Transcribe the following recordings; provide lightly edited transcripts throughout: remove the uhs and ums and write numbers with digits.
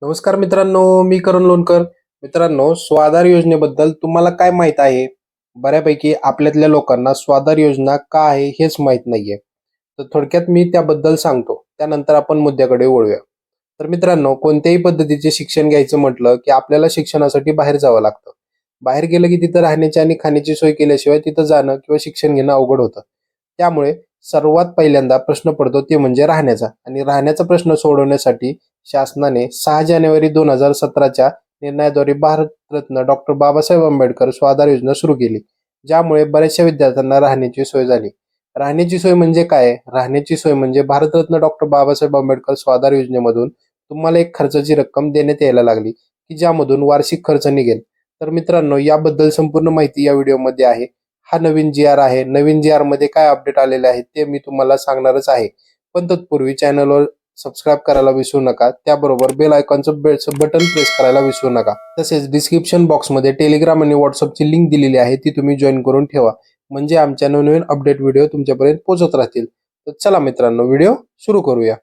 नमस्कार मित्रांनो, मी करण लोणकर. मित्रांनो, स्वाधार योजनेबद्दल तुम्हाला काय माहित आहे? बऱ्यापैकी आपल्यातल्या लोकांना स्वाधार योजना का आहे हेच माहित नाहीये. तर थोडक्यात मी त्याबद्दल सांगतो. त्यानंतर आपण मुद्द्याकडे वळूया. तर मित्रांनो, कोणत्याही पद्धतीचे शिक्षण घ्यायचं म्हटलं, की आपल्याला शिक्षणासाठी बाहेर जावं लागतं. बाहेर गेलं की तिथं राहण्याची आणि खाण्याची सोय केल्याशिवाय तिथं जाणं किंवा शिक्षण घेणं अवघड होतं. त्यामुळे सर्वात पहिल्यांदा प्रश्न पडतो ते म्हणजे राहण्याचा आणि राहण्याचा प्रश्न सोडवण्यासाठी शासनाने 6 जानेवारी 2017च्या निर्णयाद्वारे भारतरत्न डॉक्टर बाबासाहेब आंबेडकर स्वाधार योजना सुरू केली. ज्यामुळे बऱ्याचशा विद्यार्थ्यांना राहण्याची सोय झाली. राहण्याची सोय म्हणजे काय? राहण्याची सोय म्हणजे भारतरत्न डॉक्टर बाबासाहेब आंबेडकर स्वाधार योजनेमधून तुम्हाला एक खर्चाची रक्कम देण्यात यायला लागली, की ज्यामधून वार्षिक खर्च निघेल. तर मित्रांनो, याबद्दल संपूर्ण माहिती या व्हिडिओमध्ये आहे. हा नवीन जी आर आहे. नवीन जी आर मध्ये काय अपडेट आलेले आहेत ते मी तुम्हाला सांगणारच आहे. पण तत्पूर्वी चॅनलवर सबस्क्राईब करायला विसरू नका. त्याबरोबर बेल आयकॉनचं बटन प्रेस करायला विसरू नका. तसेच डिस्क्रिप्शन बॉक्समध्ये टेलिग्राम आणि व्हॉट्सअपची लिंक दिलेली आहे, ती तुम्ही जॉईन करून ठेवा. म्हणजे आमच्या नवनवीन अपडेट व्हिडिओ तुमच्यापर्यंत पोहोचत राहतील. तर चला मित्रांनो, व्हिडिओ सुरू करूया.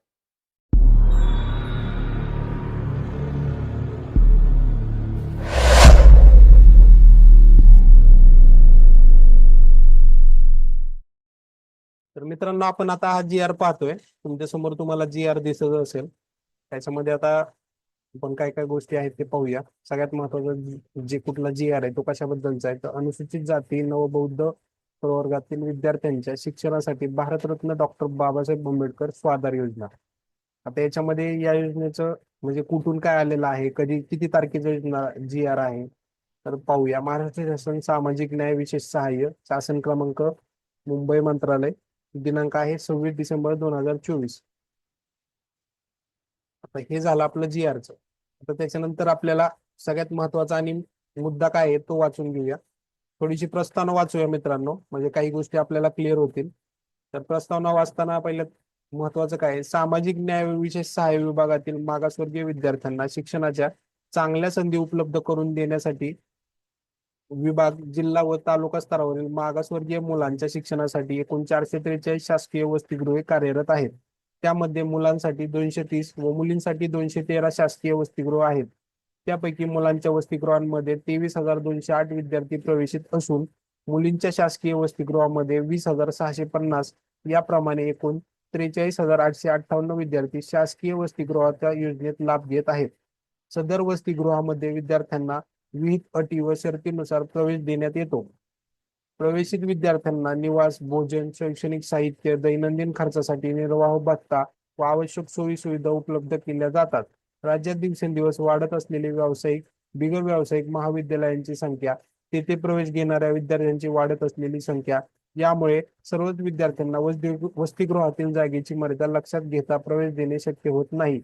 तर मित्रांनो, आपण आता हा जी आर पाहतोय. तुमच्या समोर तुम्हाला जी आर दिसत असेल. त्याच्यामध्ये आता आपण काय काय गोष्टी आहेत ते पाहूया. सगळ्यात महत्वाचं जे कुठला जी आर आहे तो कशाबद्दलचा आहे, तर अनुसूचित जाती नवबौद्ध प्रवर्गातील विद्यार्थ्यांच्या शिक्षणासाठी भारतरत्न डॉक्टर बाबासाहेब आंबेडकर स्वाधार योजना. आता याच्यामध्ये या योजनेचं म्हणजे कुठून काय आलेलं आहे, कधी किती तारखेचं योजना जी आर आहे, तर पाहूया. महाराष्ट्र शासन सामाजिक न्याय विशेष सहाय्य शासन क्रमांक मुंबई मंत्रालय, दिनांक आहे 26 डिसेंबर 2024. आता हे झालं आपलं जी आरचं. आता त्याच्यानंतर आपल्याला सगळ्यात महत्वाचा आणि मुद्दा काय आहे तो वाचून घेऊया. थोडीशी प्रस्तावना वाचूया मित्रांनो, म्हणजे काही गोष्टी आपल्याला क्लिअर होतील. तर प्रस्तावना वाचताना पहिलं महत्वाचं काय आहे, सामाजिक न्याय व विशेष सहाय्य विभागातील मागासवर्गीय विद्यार्थ्यांना शिक्षणाच्या चांगल्या संधी उपलब्ध करून देण्यासाठी विभाग, जिल्हा व तालुका स्तरावरील मागासवर्गीय मुलांच्या शिक्षणासाठी एकूण 443 शासकीय वसतिगृहे कार्यरत आहेत. त्यामध्ये मुलांसाठी 230 व मुलींसाठी 213 शासकीय वसतिगृह आहेत. त्यापैकी मुलांच्या वसतिगृहांमध्ये 23,208 विद्यार्थी प्रवेशित असून मुलींच्या शासकीय वसतिगृहामध्ये 20,650 याप्रमाणे एकूण 43,858 विद्यार्थी शासकीय वसतिगृहाच्या योजनेत लाभ घेत आहेत. सदर वसतिगृहामध्ये विद्यार्थ्यांना विविध अटी व शर्तीनुसार प्रवेश देण्यात येतो. प्रवेशित विद्यार्थ्यांना निवास, भोजन, शैक्षणिक साहित्य, दैनंदिन खर्चासाठी निर्वाह भत्ता व आवश्यक सोयी सुविधा उपलब्ध केल्या जातात. राज्यात दिवसेंदिवस वाढत असलेले व्यावसायिक, बिगर व्यावसायिक महाविद्यालयांची संख्या, तेथे प्रवेश घेणाऱ्या विद्यार्थ्यांची वाढत असलेली संख्या यामुळे सर्वच विद्यार्थ्यांना वसतिगृहातील जागेची मर्यादा लक्षात घेता प्रवेश देणे शक्य होत नाही.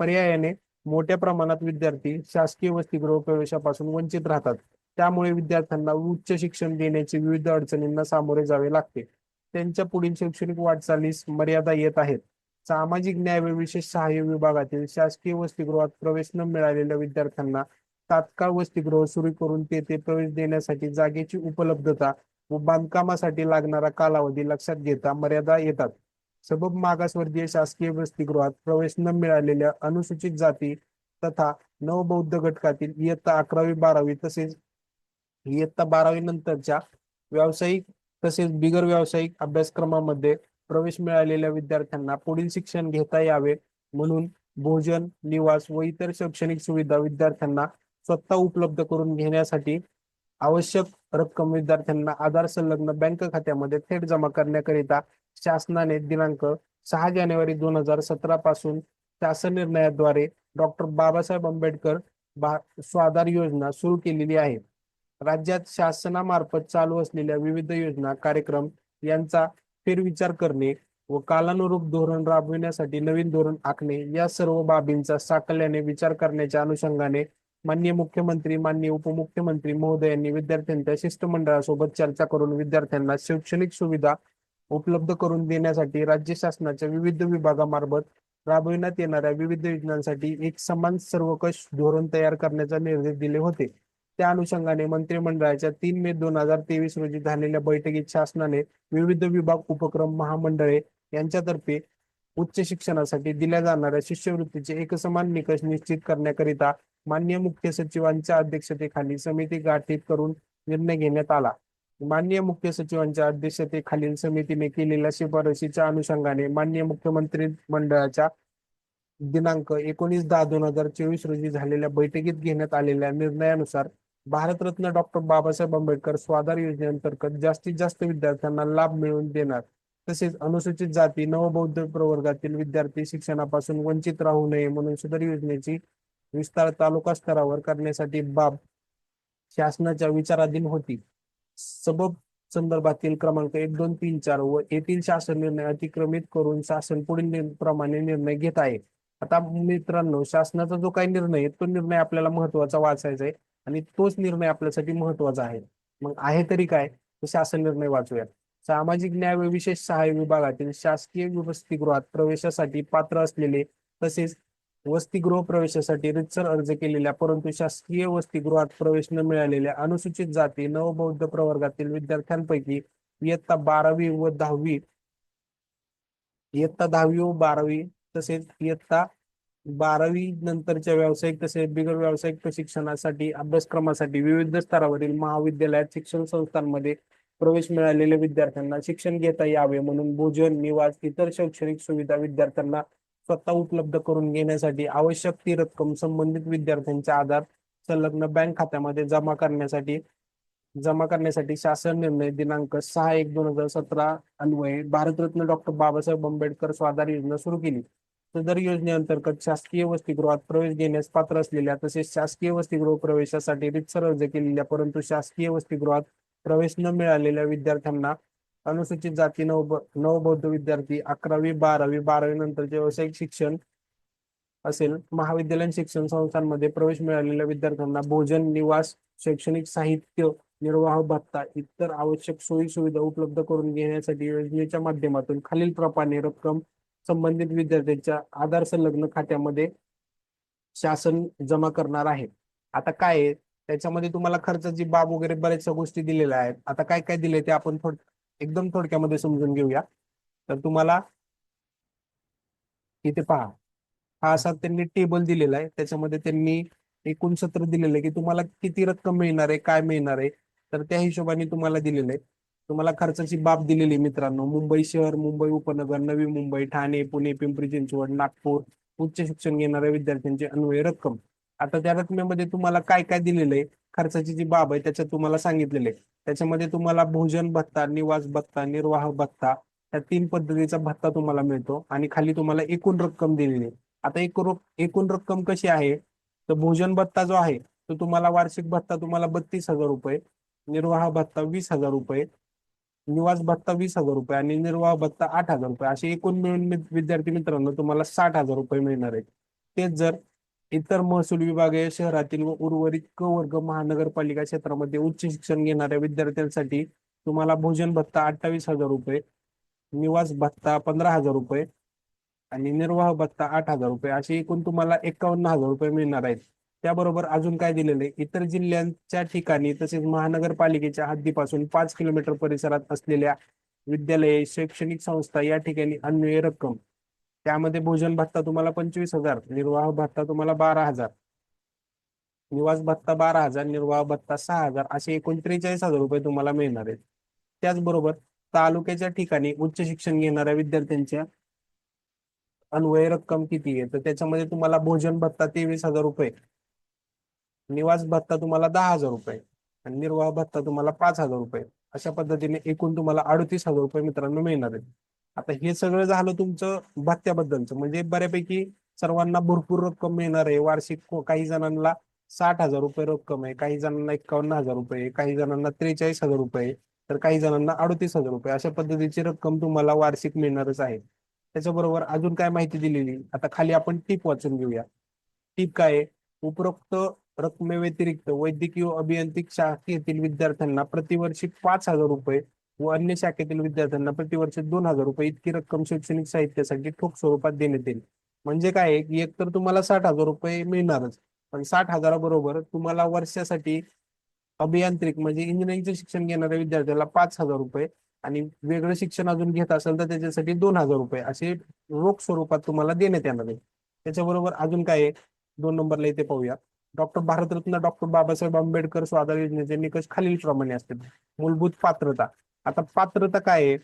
पर्यायाने मोठ्या प्रमाणात विद्यार्थी शासकीय वसतिगृह प्रवेशापासून वंचित राहतात. त्यामुळे विद्यार्थ्यांना उच्च शिक्षण देण्याची विविध अडचणींना सामोरे जावे लागते. त्यांच्या पुढील शैक्षणिक वाटचालीस मर्यादा येत आहेत. सामाजिक न्याय व विशेष सहाय्य विभागातील शासकीय वसतिगृहात प्रवेश न मिळालेल्या विद्यार्थ्यांना तात्काळ वसतिगृह सुरू करून तेथे प्रवेश देण्यासाठी जागेची उपलब्धता व बांधकामासाठी लागणारा कालावधी लक्षात घेता मर्यादा येतात. सबब मागासवर्गीय शासकीय वसतिगृहात प्रवेश न मिळालेल्या अनुसूचित जाती तथा नवबौद्ध घटकातील इयत्ता 11वी 12वी तसेच इयत्ता 12वी नंतरच्या व्यावसायिक तसेच बिगर व्यावसायिक अभ्यासक्रमामध्ये प्रवेश मिळालेल्या विद्यार्थ्यांना पुढील शिक्षण घेता यावे म्हणून भोजन, निवास व इतर शैक्षणिक सुविधा विद्यार्थ्यांना स्वतः उपलब्ध करून घेण्यासाठी आवश्यक रक्कम विद्यार्थ्यांना आधार संलग्न बँक खात्यामध्ये थेट जमा करण्याकरिता शासनाने दिनांक 6 जानेवारी 2017 पासून शासन निर्णयाद्वारे डॉक्टर बाबासाहेब आंबेडकर स्वाधार योजना सुरू केलेली आहे. राज्यात शासनामार्फत चालू असलेल्या विविध योजना, कार्यक्रम यांचा फेरविचार करणे व कालानुरूप धोरण राबविण्यासाठी नवीन धोरण आखणे या सर्व बाबींचा साकल्याने विचार करण्याच्या अनुषंगाने माननीय मुख्यमंत्री, माननीय उपमुख्यमंत्री महोदयांनी विद्यार्थ्यांच्या शिष्टमंडळासोबत चर्चा करून विद्यार्थ्यांना शैक्षणिक सुविधा उपलब्ध करून देण्यासाठी राज्य शासनाच्या विविध विभागामार्फत राबविण्यात येणाऱ्या विविध योजनांसाठी एक समान सर्वकष धोरण तयार करण्याचा निर्देश दिले होते. त्या अनुषंगाने मंत्रिमंडळाच्या 3 मे 2023 रोजी झालेल्या बैठकीत शासनाने विविध विभाग, उपक्रम, महामंडळे यांच्यातर्फे उच्च शिक्षणासाठी दिल्या जाणाऱ्या शिष्यवृत्तीचे एकसमान निकष निश्चित करण्याकरिता माननीय मुख्य सचिवांच्या अध्यक्षतेखाली समिती गठीत करून निर्णय घेण्यात आला. माननीय मुख्य सचिवांच्या अध्यक्षतेखालील समितीने केलेल्या शिफारशीच्या अनुषंगाने माननीय मुख्यमंत्री मंडळाच्या दिनांक 19/10/2024 रोजी झालेल्या बैठकीत घेण्यात आलेल्या निर्णयानुसार भारतरत्न डॉक्टर बाबासाहेब आंबेडकर स्वाधार योजनेअंतर्गत जास्तीत जास्त विद्यार्थ्यांना लाभ मिळवून देणार, तसेच अनुसूचित जाती नवबौद्ध प्रवर्गातील विद्यार्थी शिक्षणापासून वंचित राहू नये म्हणून सदर योजनेची विस्तार तालुका स्तरावर करण्यासाठी बाब शासनाच्या विचाराधीन होती. सबब संदर्भातील क्रमांक 1, 2, 3, 4 व येथील शासन निर्णय अतिक्रमित करून शासन पुढील प्रमाणे निर्णय घेत आहे. आता मित्रांनो, शासनाचा जो काही निर्णय आहे तो निर्णय आपल्याला महत्वाचा वाचायचा आहे आणि तोच निर्णय आपल्यासाठी महत्वाचा आहे. मग आहे तरी काय, तर शासन निर्णय वाचूया. सामाजिक न्याय व विशेष सहाय्य विभागातील शासकीय वसतिगृहात प्रवेशासाठी पात्र असलेले तसेच वसतिगृह प्रवेशासाठी रितसर अर्ज केलेल्या परंतु शासकीय वसतिगृहात प्रवेश न मिळालेल्या अनुसूचित जाती नवबौद्ध प्रवर्गातील विद्यार्थ्यांपैकी इयत्ता 12वी व 12वी तसेच इयत्ता 12वी नंतरच्या व्यावसायिक तसेच बिगर व्यावसायिक प्रशिक्षणासाठी अभ्यासक्रमासाठी विविध स्तरावरील महाविद्यालयात शिक्षण संस्थांमध्ये प्रवेश मिळालेल्या विद्यार्थ्यांना शिक्षण घेता यावे म्हणून भोजन, निवास, इतर शैक्षणिक सुविधा विद्यार्थ्यांना स्वतः उपलब्ध करून घेण्यासाठी आवश्यक ती रक्कम संबंधित विद्यार्थ्यांच्या आधार संलग्न बँक खात्यामध्ये जमा करण्यासाठी शासन निर्णय दिनांक 6/1/2017 अन्वये भारतरत्न डॉक्टर बाबासाहेब आंबेडकर स्वाधार योजना सुरू केली. सदर योजनेअंतर्गत शासकीय वसतिगृहात प्रवेश घेण्यास पात्र असलेल्या तसेच शासकीय वसतिगृह प्रवेशासाठी रितसर अर्ज केलेल्या परंतु शासकीय वसतिगृहात प्रवेश न मिळालेल्या विद्यार्थ्यांना अनुसूचित जाती नवबौद्ध विद्यार्थी 11वी 12वी नंतरचे व्यावसायिक शिक्षण असेल महाविद्यालयीन शिक्षण संस्थांमध्ये प्रवेश मिळालेल्या विद्यार्थ्यांना भोजन, निवास, शैक्षणिक साहित्य, निर्वाह भत्ता इतर आवश्यक सोयी सुविधा उपलब्ध करून घेण्यासाठी योजनेच्या माध्यमातून खालील प्रमाणे रक्कम संबंधित विद्यार्थ्यांच्या आधार संलग्न खात्यामध्ये शासन जमा करणार आहे. आता काय आहे त्याच्यामध्ये तुम्हाला खर्चाची बाब वगैरे बऱ्याचशा गोष्टी दिलेल्या आहेत. आता काय काय दिले ते आपण एकदम थोडक्यामध्ये समजून घेऊया. तर तुम्हाला इथे पहा, हा असा त्यांनी टेबल दिलेला आहे. त्याच्यामध्ये त्यांनी एकूण सत्र दिलेलं आहे की तुम्हाला किती रक्कम मिळणार आहे, काय मिळणार आहे. तर त्या हिशोबाने तुम्हाला दिलेलं आहे. तुम्हाला खर्चाची बाब दिलेली आहे मित्रांनो. मुंबई शहर, मुंबई उपनगर, नवी मुंबई, ठाणे, पुणे, पिंपरी चिंचवड, नागपूर उच्च शिक्षण घेणाऱ्या विद्यार्थ्यांची अन्वय रक्कम. आता त्या रकमेमध्ये तुम्हाला काय काय दिलेलं आहे, खर्चाची जी बाब आहे त्याच्यात तुम्हाला सांगितलेलं आहे. त्याच्यामध्ये तुम्हाला भोजन भत्ता, निवास भत्ता, निर्वाह भत्ता या 3 पद्धतीचा भत्ता तुम्हाला मिळतो आणि खाली तुम्हाला एकूण रक्कम दिलेली आहे. आता एकूण रक्कम कशी आहे, तर भोजन भत्ता जो आहे तो तुम्हाला वार्षिक भत्ता तुम्हाला 32,000 रुपये, निर्वाह भत्ता 20,000 रुपये, निवास भत्ता 20,000 रुपये आणि निर्वाह भत्ता 8,000 रुपये असे एकूण मिळून विद्यार्थी मित्रांनो तुम्हाला 60,000 रुपये मिळणार आहेत. तेच जर इतर महसूल विभागीय शहरातील व उर्वरित क वर्ग महानगरपालिका क्षेत्रामध्ये उच्च शिक्षण घेणाऱ्या विद्यार्थ्यांसाठी तुम्हाला भोजन भत्ता 28,000 रुपये, निवास भत्ता 15,000 रुपये आणि निर्वाह भत्ता 8,000 रुपये असे एकूण तुम्हाला 51,000 रुपये मिळणार आहेत. त्याबरोबर अजून काय दिलेलं आहे, इतर जिल्ह्यांच्या ठिकाणी तसेच महानगरपालिकेच्या हद्दीपासून 5 किलोमीटर परिसरात असलेल्या विद्यालये, शैक्षणिक संस्था या ठिकाणी अन्वय रक्कम. त्यामध्ये भोजन भत्ता तुम्हाला 25,000, निर्वाह भत्ता तुम्हाला 12,000, निवास भत्ता 12,000, निर्वाह भत्ता 6,000 असे एकूण 43,000 रुपये तुम्हाला मिळणार आहेत. त्याचबरोबर तालुक्याच्या ठिकाणी उच्च शिक्षण घेणाऱ्या विद्यार्थ्यांच्या अन्वय रक्कम किती आहे, तर त्याच्यामध्ये तुम्हाला भोजन भत्ता 23,000 रुपये, निवास भत्ता तुम्हाला 10,000 रुपये आणि निर्वाह भत्ता तुम्हाला 5,000 रुपये अशा पद्धतीने एकूण तुम्हाला 38,000 रुपये मित्रांनो मिळणार आहेत. आता हे सगळं झालं तुमचं भत्त्याबद्दलचं, म्हणजे बऱ्यापैकी सर्वांना भरपूर रक्कम मिळणार आहे वार्षिक. काही जणांना 60,000 रुपये रक्कम आहे, काही जणांना 51,000 रुपये, काही जणांना 43,000 रुपये, तर काही जणांना 38,000 रुपये अशा पद्धतीची रक्कम तुम्हाला वार्षिक मिळणारच आहे. त्याच्याबरोबर अजून काय माहिती दिलेली, आता खाली आपण टीप वाचून घेऊया. टीप काय आहे, उपरोक्त रकमेव्यतिरिक्त वैद्यकीय व अभियांत्रिक शाखेतील विद्यार्थ्यांना प्रतिवर्षी 5,000 रुपये व अन्य शाखेतील विद्यार्थ्यांना प्रतिवर्षी 2,000 रुपये इतकी रक्कम शैक्षणिक साहित्यासाठी ठोक स्वरूपात देण्यात येईल. म्हणजे काय आहे की एक तर तुम्हाला 60,000 रुपये मिळणारच, पण 60,000 बरोबर तुम्हाला वर्षासाठी अभियांत्रिक म्हणजे इंजिनिअरिंगचे शिक्षण घेणाऱ्या विद्यार्थ्याला 5,000 रुपये आणि वेगळं शिक्षण अजून घेत असेल तर त्याच्यासाठी 2,000 रुपये असे रोख स्वरूपात तुम्हाला देण्यात येणार आहे. त्याच्याबरोबर अजून काय आहे, 2 नंबरला इथे पाहूया. भारतरत्न डॉक्टर बाबासाहेब आंबेडकर स्वाधार योजनेचे निकष खालीलप्रमाणे असतात. मूलभूत पात्रता. आता पात्रता काय आहे,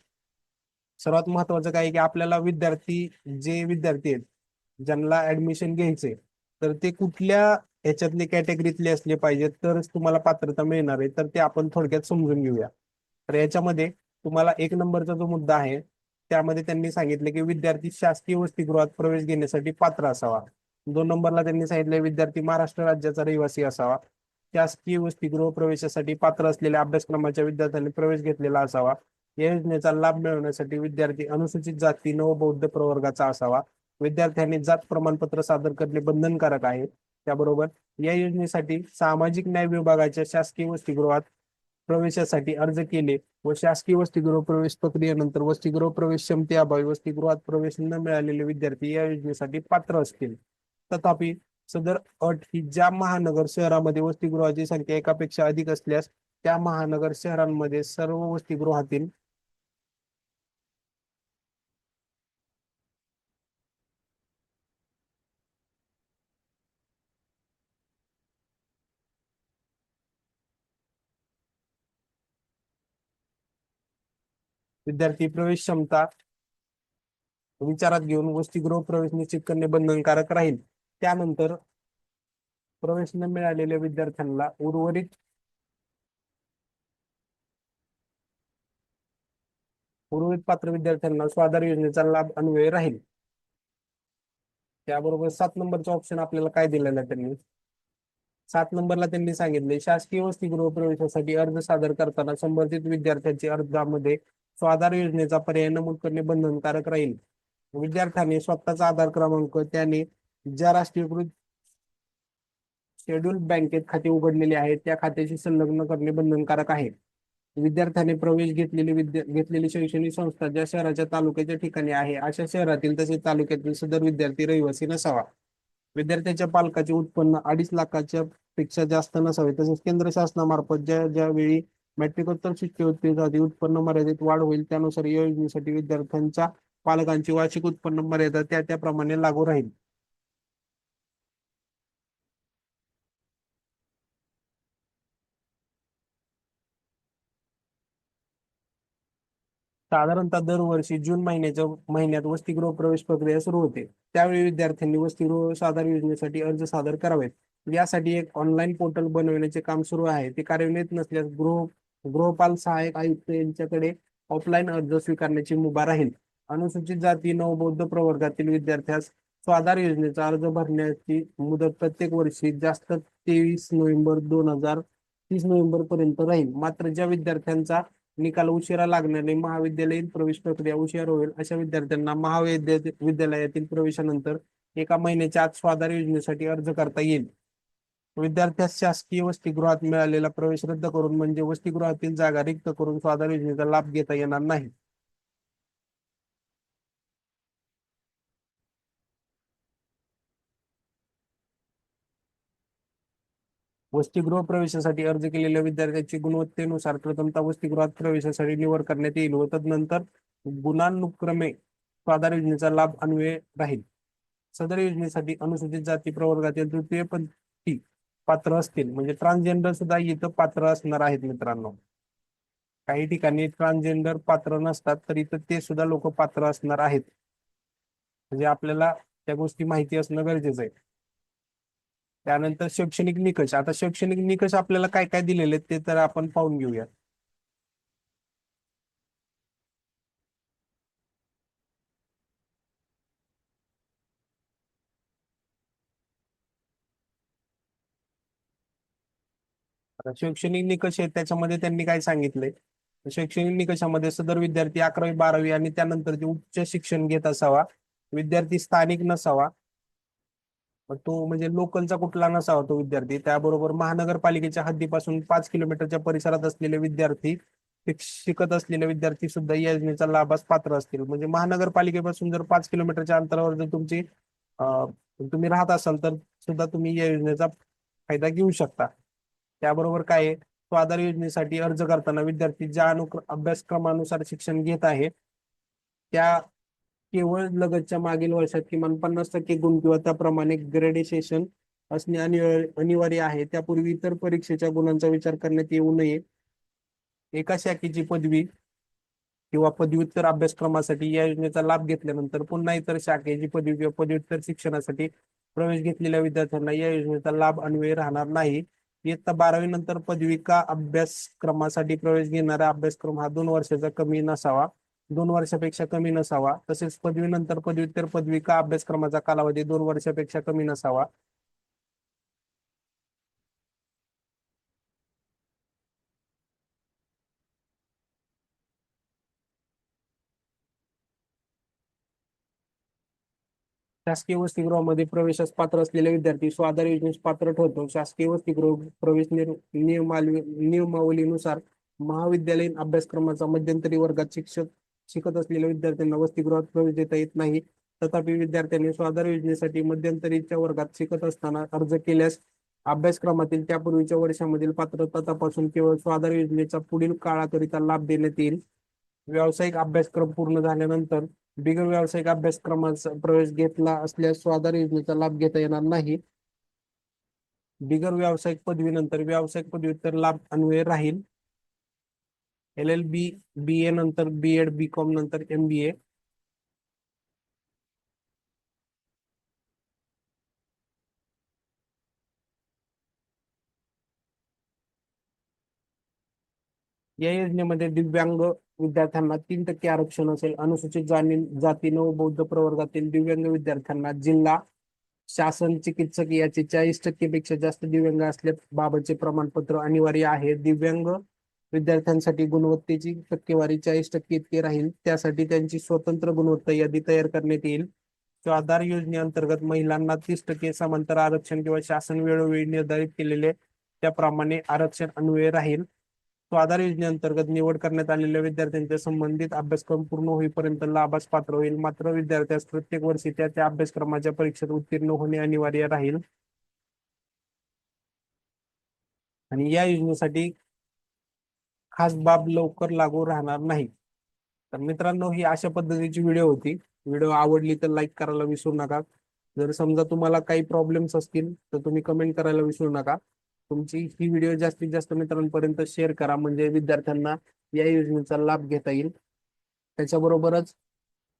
सर्वात महत्वाचं काय आहे की आपल्याला जे विद्यार्थी आहेत ज्यांना ऍडमिशन घ्यायचे, तर ते कुठल्या ह्याच्यातले कॅटेगरीतले असले पाहिजेत तरच तुम्हाला पात्रता मिळणार आहे. तर ते आपण थोडक्यात समजून घेऊया. तर याच्यामध्ये तुम्हाला 1 नंबरचा जो मुद्दा आहे त्यामध्ये त्यांनी सांगितले की विद्यार्थी शासकीय वसतिगृहात प्रवेश घेण्यासाठी पात्र असावा. 2 नंबरला त्यांनी सांगितले विद्यार्थी महाराष्ट्र राज्याचा रहिवासी असावा. शासकीय वसतिगृह प्रवेशासाठी पात्र असलेल्या अभ्यासक्रमाच्या विद्यार्थ्यांनी प्रवेश घेतलेला असावा. या योजनेचा लाभ मिळवण्यासाठी विद्यार्थी अनुसूचित जाती नवबौद्ध प्रवर्गाचा असावा. विद्यार्थ्यांनी जात प्रमाणपत्र सादर करणे बंधनकारक आहे. त्याबरोबर या योजनेसाठी सामाजिक न्याय विभागाच्या शासकीय वसतिगृहात प्रवेशासाठी अर्ज केले व शासकीय वसतिगृह प्रवेश प्रक्रियेनंतर वसतिगृह प्रवेश क्षमतेअभावी वसतिगृहात प्रवेश न मिळालेले विद्यार्थी या योजनेसाठी पात्र असतील. तथापि सदर अट ही ज्या महानगर शहरामध्ये वसतिगृहाची संख्या एकापेक्षा अधिक असल्यास त्या महानगर शहरांमध्ये सर्व वसतिगृहातील विद्यार्थी प्रवेश क्षमता विचारात घेऊन वसतिगृह प्रवेश निश्चित करणे बंधनकारक राहील. त्यानंतर प्रवेश न मिळालेल्या विद्यार्थ्यांना उर्वरित पात्र विद्यार्थ्यांना स्वाधार योजनेचा लाभ अन्वये राहील. त्याबरोबर 7 नंबरचा ऑप्शन आपल्याला काय दिलेला आहे त्यांनी, 7 नंबरला त्यांनी सांगितले शासकीय वसतिगृह प्रवेशासाठी अर्ज सादर करताना संबंधित विद्यार्थ्यांच्या अर्जामध्ये स्वाधार योजनेचा पर्याय नमूद करणे बंधनकारक राहील. विद्यार्थ्याने स्वतःचा आधार क्रमांक त्याने ज्या राष्ट्रीयकृत शेड्यूल बँकेत खाते उघडलेले आहे त्या खात्याशी संलग्न करणे बंधनकारक आहे. विद्यार्थ्याने प्रवेश घेतलेली शैक्षणिक संस्था ज्या शहराच्या तालुक्याच्या ठिकाणी आहे अशा शहरातील तसेच तालुक्यातील सदर विद्यार्थी रहिवासी नसावा. विद्यार्थ्याच्या पालकाचे उत्पन्न 2.5 लाखाच्या पेक्षा जास्त नसावे. तसेच केंद्र शासनामार्फत ज्या ज्यावेळी मॅट्रिकोत्तर शिष्यवृत्तीसाठी उत्पन्न मर्यादेत वाढ होईल त्यानुसार या योजनेसाठी विद्यार्थ्यांच्या पालकांची वार्षिक उत्पन्न मर्यादा त्याप्रमाणे लागू राहील. साधारणतः दरवर्षी जून महिन्यात वसतिगृह प्रवेश प्रक्रिया सुरू होते. त्यावेळी विद्यार्थ्यांनी वसतिगृह साधार योजनेसाठी अर्ज सादर करावेत. यासाठी एक ऑनलाईन पोर्टल बनवण्याचे काम सुरू आहे. ते कार्यान्वित नसल्यास गृहपाल सहाय्यक आयुक्त यांच्याकडे ऑफलाईन अर्ज स्वीकारण्याची मुभा राहील. अनुसूचित जाती नवबौद्ध प्रवर्गातील विद्यार्थ्यास स्वाधार योजनेचा अर्ज भरण्याची मुदत प्रत्येक वर्षी जास्त 23 नोव्हेंबर पर्यंत राहील. मात्र ज्या विद्यार्थ्यांचा निकाल उशिरा लागल्याने महाविद्यालयीन प्रवेश प्रक्रिया उशिरा होईल अशा विद्यार्थ्यांना विद्यालयातील प्रवेशानंतर 1 महिन्याच्या आत स्वाधार योजनेसाठी अर्ज करता येईल. विद्यार्थ्यास शासकीय वसतिगृहात मिळालेला प्रवेश रद्द करून म्हणजे वसतिगृहातील जागा रिक्त करून स्वाधार योजनेचा लाभ घेता येणार नाही. वसतिगृह प्रवेशासाठी अर्ज केलेल्या विद्यार्थ्यांची गुणवत्तेनुसार प्रथमतः वसतिगृहात प्रवेशासाठी निवड करण्यात येईल व तदनंतर गुणानुक्रमे स्वाधार योजनेचा लाभ अन्वये राहील. सदर योजनेसाठी अनुसूचित जाती प्रवर्गातील तृतीयपंथी पात्र असतील, म्हणजे ट्रान्सजेंडर सुद्धा इथं पात्र असणार आहेत मित्रांनो. काही ठिकाणी ट्रान्सजेंडर पात्र नसतात तरी तर ते सुद्धा लोक पात्र असणार आहेत. म्हणजे आपल्याला त्या गोष्टी माहिती असणं गरजेचं आहे. त्यानंतर शैक्षणिक निकष. आता शैक्षणिक निकष आपल्याला काय काय दिलेले ते तर आपण पाहून घेऊया. आता शैक्षणिक निकष आहेत त्याच्यामध्ये त्यांनी काय सांगितलंय, शैक्षणिक निकषामध्ये सदर विद्यार्थी 11वी 12वी आणि त्यानंतर उच्च शिक्षण घेत असावा. विद्यार्थी स्थानिक नसावा, तो म्हणजे लोकलचा कुठला नसावा तो विद्यार्थी. त्याबरोबर महानगरपालिकेच्या हद्दीपासून 5 किलोमीटरच्या परिसरात असलेले विद्यार्थी शिकत असलेले विद्यार्थी सुद्धा या योजनेचा लाभास पात्र असतील. म्हणजे महानगरपालिकेपासून जर 5 किलोमीटरच्या अंतरावर जर तुम्ही राहत असाल तर सुद्धा तुम्ही या योजनेचा फायदा घेऊ शकता. त्याबरोबर काय आहे, स्वाधार योजनेसाठी अर्ज करताना विद्यार्थी ज्या अभ्यासक्रमानुसार शिक्षण घेत आहे त्या केवळ लगतच्या मागील वर्षात किमान 50% गुण किंवा त्याप्रमाणे ग्रेडेशन असणे अनिवार्य आहे. त्यापूर्वी इतर परीक्षेच्या गुणांचा विचार करण्यात येऊ नये. एका शाखेची पदवी किंवा पदव्युत्तर अभ्यासक्रमासाठी या योजनेचा लाभ घेतल्यानंतर पुन्हा इतर शाखेची पदवी किंवा पदव्युत्तर शिक्षणासाठी प्रवेश घेतलेल्या विद्यार्थ्यांना या योजनेचा लाभ अन्वये राहणार नाही. इयत्ता 12वी नंतर पदविका अभ्यासक्रमासाठी प्रवेश घेणारा अभ्यासक्रम हा 2 वर्षाचा कमी नसावा 2 वर्षापेक्षा कमी नसावा. तसेच पदवीनंतर पदव्युत्तर पदविका अभ्यासक्रमाचा कालावधी 2 वर्षापेक्षा कमी नसावा. शासकीय वसतिगृहामध्ये प्रवेशास पात्र असलेले विद्यार्थी स्वाधार योजनेस पात्र ठरतो. शासकीय वसतिगृह प्रवेश नियमावलीनुसार महाविद्यालयीन अभ्यासक्रमाचा मध्यंतरी वर्गात शिकत असलेल्या विद्यार्थ्यांना वसतिगृहात प्रवेश देता येत नाही. तथापि विद्यार्थ्यांनी स्वाधार योजनेसाठी मध्यंतरीच्या वर्गात शिकत असताना अर्ज केल्यास अभ्यासक्रमातील त्यापूर्वीच्या वर्षामधील पात्रता तपासून केवळ स्वाधार योजनेचा पुढील काळाकरिता लाभ देण्यात येईल. व्यावसायिक अभ्यासक्रम पूर्ण झाल्यानंतर बिगर व्यावसायिक अभ्यासक्रमाचा प्रवेश घेतला असल्यास स्वाधार योजनेचा लाभ घेता येणार नाही. बिगर व्यावसायिक पदवीनंतर व्यावसायिक पदव्युत्तर लाभ अन्वये राहील. LLB, BA नंतर B.Ed, B.Com नंतर MBA. या योजनेमध्ये दिव्यांग विद्यार्थ्यांना 3% आरक्षण असेल. अनुसूचित जाती व बौद्ध प्रवर्गातील दिव्यांग विद्यार्थ्यांना जिल्हा शासन चिकित्सक याचे 40% पेक्षा जास्त दिव्यांग असल्याबाबतचे प्रमाणपत्र अनिवार्य आहे. दिव्यांग विद्यार्थ्यांसाठी गुणवत्तेची टक्केवारी 40% इतके राहील. त्यासाठी त्यांची स्वतंत्र गुणवत्ता यादी तयार करण्यात येईल. स्वाधार योजनेअंतर्गत महिलांना 30% समांतर आरक्षण किंवा शासन वेळोवेळी निर्धारित केलेले त्याप्रमाणे आरक्षण अन्वये राहील. स्वाधार योजनेअंतर्गत निवड करण्यात आलेल्या विद्यार्थ्यांच्या संबंधित अभ्यासक्रम पूर्ण होईपर्यंत लाभास पात्र होईल. मात्र विद्यार्थ्यास प्रत्येक वर्षी त्या अभ्यासक्रमाच्या परीक्षेत उत्तीर्ण होणे अनिवार्य राहील. आणि या योजनेसाठी खास बाब लवकर लागू राहणार नाही. तर मित्रांनो, ही अशा पद्धतीची व्हिडिओ होती. व्हिडिओ आवडली तर लाईक करायला विसरू नका. जर समजा तुम्हाला काही प्रॉब्लेम्स असतील तर तुम्ही कमेंट करायला विसरू नका. तुमची ही व्हिडिओ जास्तीत जास्त मित्रांपर्यंत शेअर करा म्हणजे विद्यार्थ्यांना या योजनेचा लाभ घेता येईल. त्याच्याबरोबरच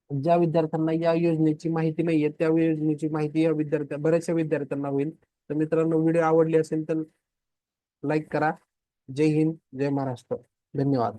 ज्या विद्यार्थ्यांना या योजनेची माहिती नाहीये त्या योजनेची माहिती या बऱ्याचशा विद्यार्थ्यांना होईल. तर मित्रांनो, व्हिडिओ आवडली असेल तर लाईक करा. जय हिंद, जय महाराष्ट्र. धन्यवाद.